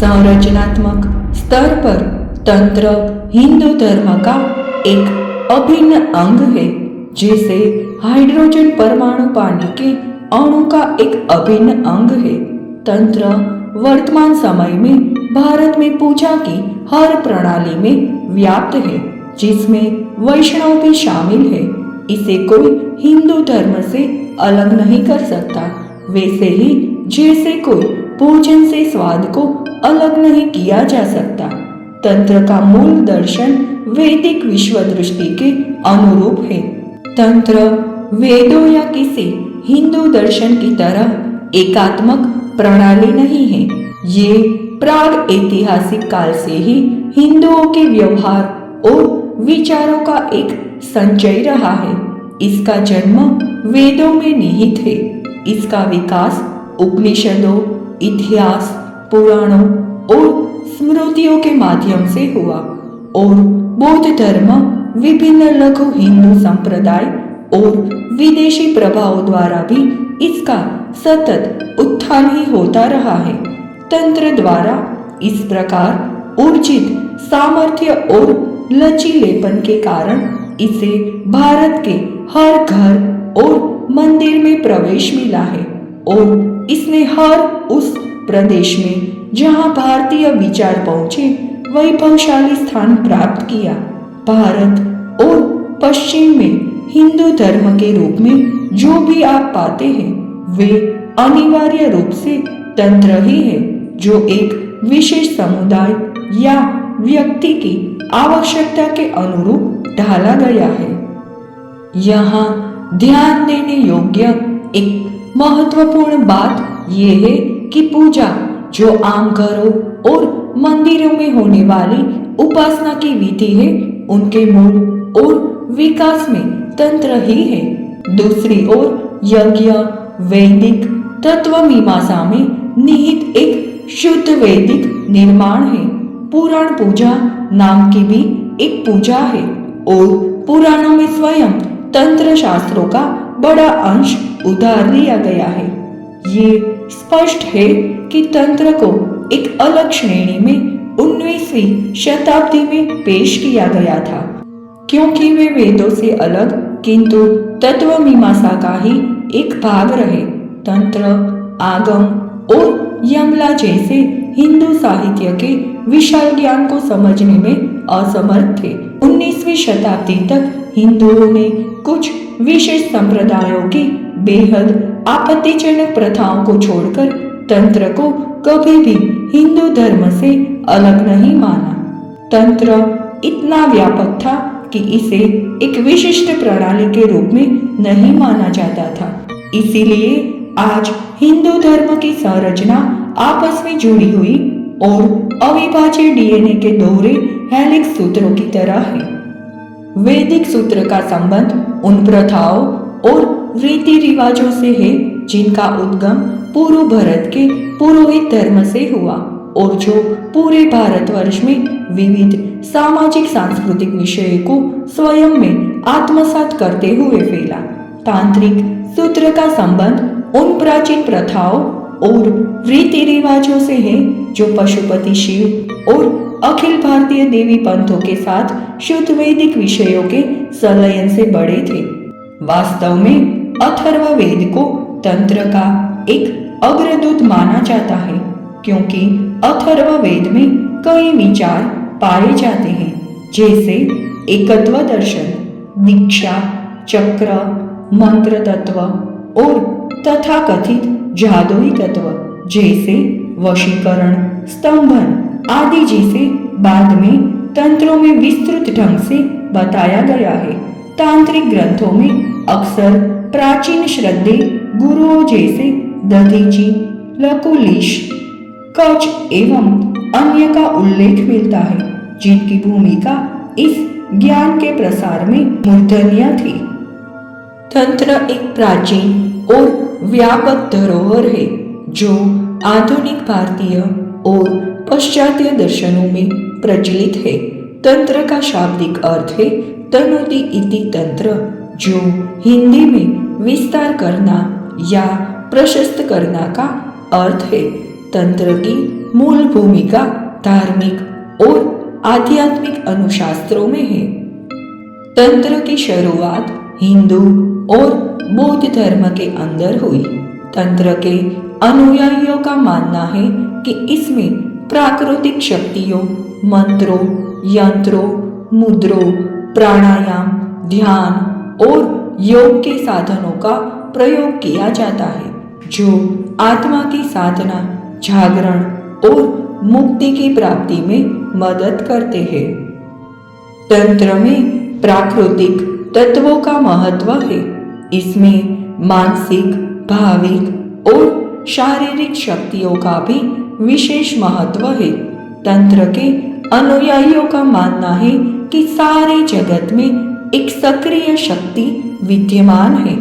संरचनात्मक स्तर पर तंत्र हिंदू धर्म का एक अभिन्न अंग है। जैसे हाइड्रोजन परमाणु पानी के अणु का एक अभिन्न अंग है। तंत्र वर्तमान समय में भारत में पूजा की हर प्रणाली में व्याप्त है, जिसमें वैष्णव भी शामिल है। इसे कोई हिंदू धर्म से अलग नहीं कर सकता। वैसे ही जैसे कोई भोजन से स्वाद को अलग नहीं किया जा सकता, तंत्र का मूल दर्शन वैदिक विश्व दृष्टि के अनुरूप है। तंत्र वेदों या किसी हिंदू दर्शन की तरह एकात्मक प्रणाली नहीं है। ये प्राग ऐतिहासिक काल से ही हिंदुओं के व्यवहार और विचारों का एक संचय रहा है। इसका जन्म वेदों में निहित है। इसका विकास उपनिषदों, इतिहास, पुराणों और स्मृतियों के माध्यम से हुआ और बौद्ध धर्म, विभिन्न लघु हिंदू संप्रदाय और विदेशी प्रभावों द्वारा भी इसका सतत उत्थान ही होता रहा है। तंत्र द्वारा इस प्रकार ऊर्जित सामर्थ्य और लचीलेपन के कारण इसे भारत के हर घर और मंदिर में प्रवेश मिला है और इसने हर उस प्रदेश में जहां भारतीय विचार पहुंचे वैभवशाली स्थान प्राप्त किया। भारत और पश्चिम में हिंदू धर्म के रूप में जो भी आप पाते हैं वे अनिवार्य रूप से तंत्र ही है, जो एक विशेष समुदाय या व्यक्ति की आवश्यकता के अनुरूप ढाला गया है। यहाँ ध्यान देने योग्य एक महत्वपूर्ण बात यह है कि पूजा जो आम घरों और मंदिरों में होने वाली उपासना की विधि है, उनके मूल और विकास में तंत्र ही है। दूसरी ओर यज्ञ वैदिक तत्व मीमांसा में निहित एक शुद्ध वैदिक निर्माण है। पुराण पूजा नाम की भी एक पूजा है और पुराणों में स्वयं तंत्र शास्त्रों का बड़ा अंश उधार लिया गया है। ये स्पष्ट है कि तंत्र को एक अलग श्रेणी में 19वीं शताब्दी में पेश किया गया था, क्योंकि वे वेदों से अलग किंतु तत्व मीमांसा का ही एक भाग रहे। तंत्र आगम और यमला जैसे हिंदू साहित्य के विशाल ज्ञान को समझने में असमर्थ थे। 19वीं शताब्दी तक हिंदुओं ने कुछ विशेष संप्रदायों की बेहद आपत्तिजनक प्रथाओं को छोड़कर तंत्र को कभी भी हिंदू धर्म से अलग नहीं माना। तंत्र इतना व्यापक था कि इसे एक विशिष्ट प्रणाली के रूप में नहीं माना जाता था। इसीलिए आज हिंदू धर्म की संरचना आपस में जुड़ी हुई और अविभाज्य डीएनए के दोहरे हेलिक्स सूत्रों की तरह है। वैदिक सूत्र का संबंध उन प्रथाओं और रीति रिवाजों से है जिनका उद्गम पूर्व भारत के पुरोहित धर्म से हुआ और जो पूरे भारतवर्ष में विविध सामाजिक सांस्कृतिक विषयों को स्वयं में आत्मसात करते हुए फैला। तांत्रिक सूत्र का संबंध उन प्राचीन प्रथाओं और रीति रिवाजों से है जो पशुपति शिव और अखिल भारतीय देवी पंथों के साथ शुद्ध वैदिक विषयों के संलयन से बड़े थे। वास्तव में अथर्ववेद को तंत्र का एक अग्रदूत माना जाता है, क्योंकि अथर्ववेद में कई विचार पाए जाते हैं, जैसे एकत्व दर्शन, दीक्षा, चक्र, मंत्र तत्व और तथाकथित जादुई तत्व जैसे वशीकरण, स्तंभन आदि, जिसे बाद में तंत्रों में विस्तृत ढंग से बताया गया है। तांत्रिक ग्रंथों में अक्सर प्राचीन श्रद्धेय गुरुओं जैसे दधीची, लकुलिश, कच एवं अन्य का उल्लेख मिलता है, जिनकी भूमिका इस ज्ञान के प्रसार में मूर्धन्य थी। तंत्र एक प्राचीन और व्यापक धरोहर है जो आधुनिक भारतीय और पाश्चात्य दर्शनों में प्रचलित है। तंत्र का शाब्दिक अर्थ है तनोति इति तंत्र, जो हिंदी में विस्तार करना या प्रशस्त करना का अर्थ है। तंत्र की मूल भूमिका धार्मिक और आध्यात्मिक अनुशास्त्रों में है। तंत्र की शुरुआत हिंदू और बौद्ध धर्म के अंदर हुई। तंत्र के अनुयायियों का मानना है कि इसमें प्राकृतिक शक्तियों, मंत्रों, यंत्रों, मुद्रों, प्राणायाम, ध्यान और योग के साधनों का प्रयोग किया जाता है, जो आत्मा की साधना, जागरण और मुक्ति की प्राप्ति में मदद करते हैं। तंत्र में प्राकृतिक तत्वों का महत्व है। इसमें मानसिक, भाविक और शारीरिक शक्तियों का भी विशेष महत्व है। तंत्र के अनुयायियों का मानना है कि सारे जगत में एक सक्रिय शक्ति विद्यमान है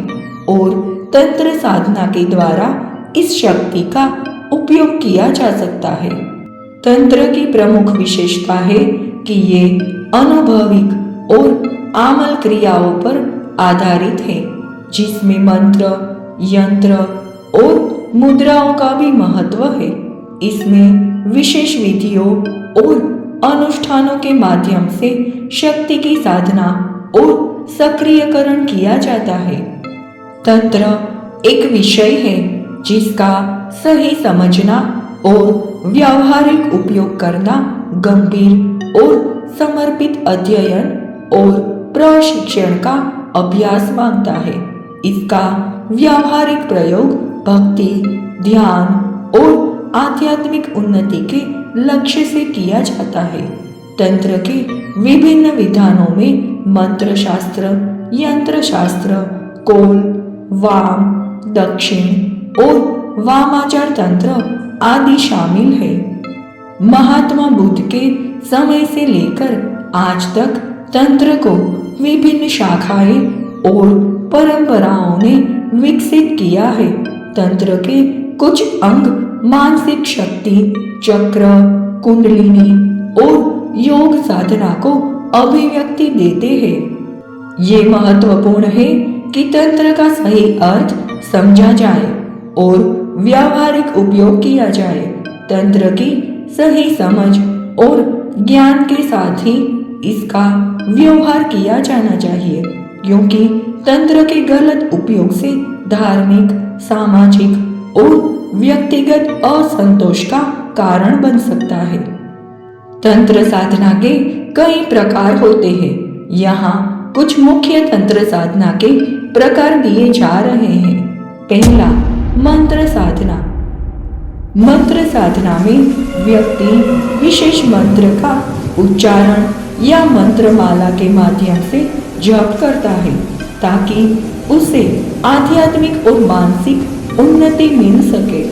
और तंत्र साधना के द्वारा इस शक्ति का उपयोग किया जा सकता है। तंत्र की प्रमुख विशेषता है कि ये अनुभविक और आमल क्रियाओं पर आधारित है, जिसमें मंत्र, यंत्र और मुद्राओं का भी महत्व है। इसमें विशेष विधियों और अनुष्ठानों के माध्यम से शक्ति की साधना और सक्रियकरण किया जाता है। तंत्र एक विषय है जिसका सही समझना और व्यावहारिक उपयोग करना गंभीर और समर्पित अध्ययन और प्रशिक्षण का अभ्यास मांगता है। इसका व्यावहारिक प्रयोग भक्ति, ध्यान और आध्यात्मिक उन्नति के लक्ष्य से किया जाता है। तंत्र के विभिन्न विधानों में मंत्र शास्त्र, यंत्र शास्त्र, कौल, वाम, दक्षिण और वामाचार तंत्र आदि शामिल है। महात्मा बुद्ध के समय से लेकर आज तक तंत्र को विभिन्न शाखाएं और परंपराओं ने विकसित किया है। तंत्र के कुछ अंग मानसिक शक्ति, चक्र, कुंडलिनी और योग साधना को अभिव्यक्ति देते हैं। ये महत्वपूर्ण है कि तंत्र का सही अर्थ समझा जाए और व्यावहारिक उपयोग किया जाए। तंत्र की सही समझ और ज्ञान के साथ ही इसका व्यवहार किया जाना चाहिए, क्योंकि तंत्र के गलत उपयोग से धार्मिक, सामाजिक और व्यक्तिगत असंतोष का कारण बन सकता है। तंत्र साधना के कई प्रकार होते हैं। यहाँ कुछ मुख्य तंत्र साधना के प्रकार दिए जा रहे हैं। पहला, मंत्र साधना। मंत्र साधना में व्यक्ति विशेष मंत्र का उच्चारण या मंत्रमाला के माध्यम से जप करता है ताकि उसे आध्यात्मिक और मानसिक उन्नति मिल सके।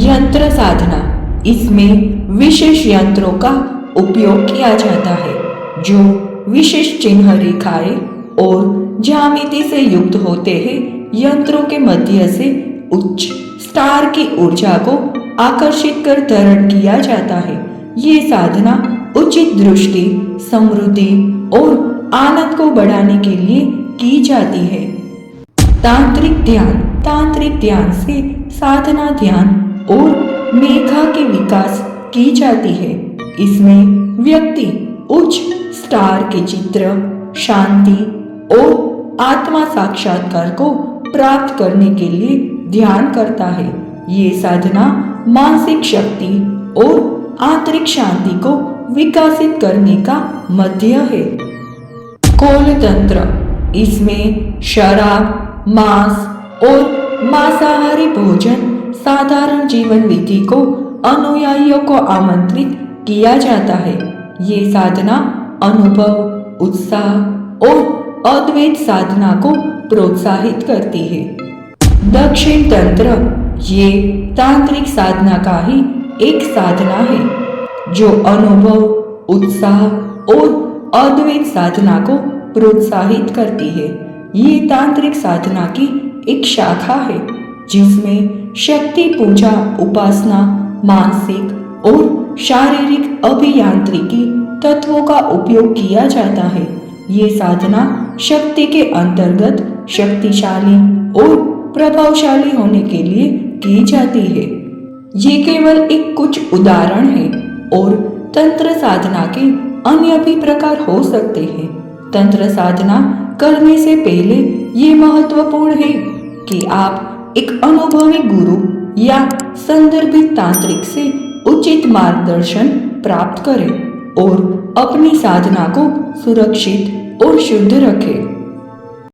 यंत्र साधना, इसमें विशेष यंत्रों का उपयोग किया जाता है जो विशेष चिन्ह, रेखाएं और ज्यामिति से युक्त होते हैं। यंत्रों के मध्य से उच्च स्टार की ऊर्जा को आकर्षित कर धारण किया जाता है। ये साधना उचित दृष्टि, समृद्धि और आनंद को बढ़ाने के लिए की जाती है। तांत्रिक ध्यान। तांत्रिक ध्यान से साधना, ध्यान और मेघा के विकास की जाती है। इसमें व्यक्ति उच्च स्टार के चित्र, शांति और आत्मा साक्षात्कार को प्राप्त करने के लिए ध्यान करता है। ये साधना मानसिक शक्ति और आंतरिक शांति को विकसित करने का मध्य है। कौल तंत्र, इसमें शराब, मांस और मांसाहारी भोजन साधारण जीवन विधि को अनुयायियों को आमंत्रित किया जाता है। ये साधना अनुभव, उत्साह और अद्वैत साधना को प्रोत्साहित करती है। दक्षिण तंत्र, ये तांत्रिक साधना का ही एक साधना है जो अनुभव, उत्साह और अद्वैत साधना को प्रोत्साहित करती है। ये तांत्रिक साधना की एक शाखा है जिसमें शक्ति पूजा, उपासना, मानसिक और शारीरिक अभियांत्रिकी तत्वों का उपयोग किया जाता है। ये साधना शक्ति के अंतर्गत शक्तिशाली और प्रभावशाली होने के लिए की जाती है। ये केवल एक कुछ उदाहरण है और तंत्र साधना के अन्य भी प्रकार हो सकते हैं। तंत्र साधना करने से पहले ये महत्वपूर्ण है कि आप एक अनुभवी गुरु या संदर्भित तांत्रिक से उचित मार्गदर्शन प्राप्त करें और अपनी साधना को सुरक्षित और शुद्ध रखें।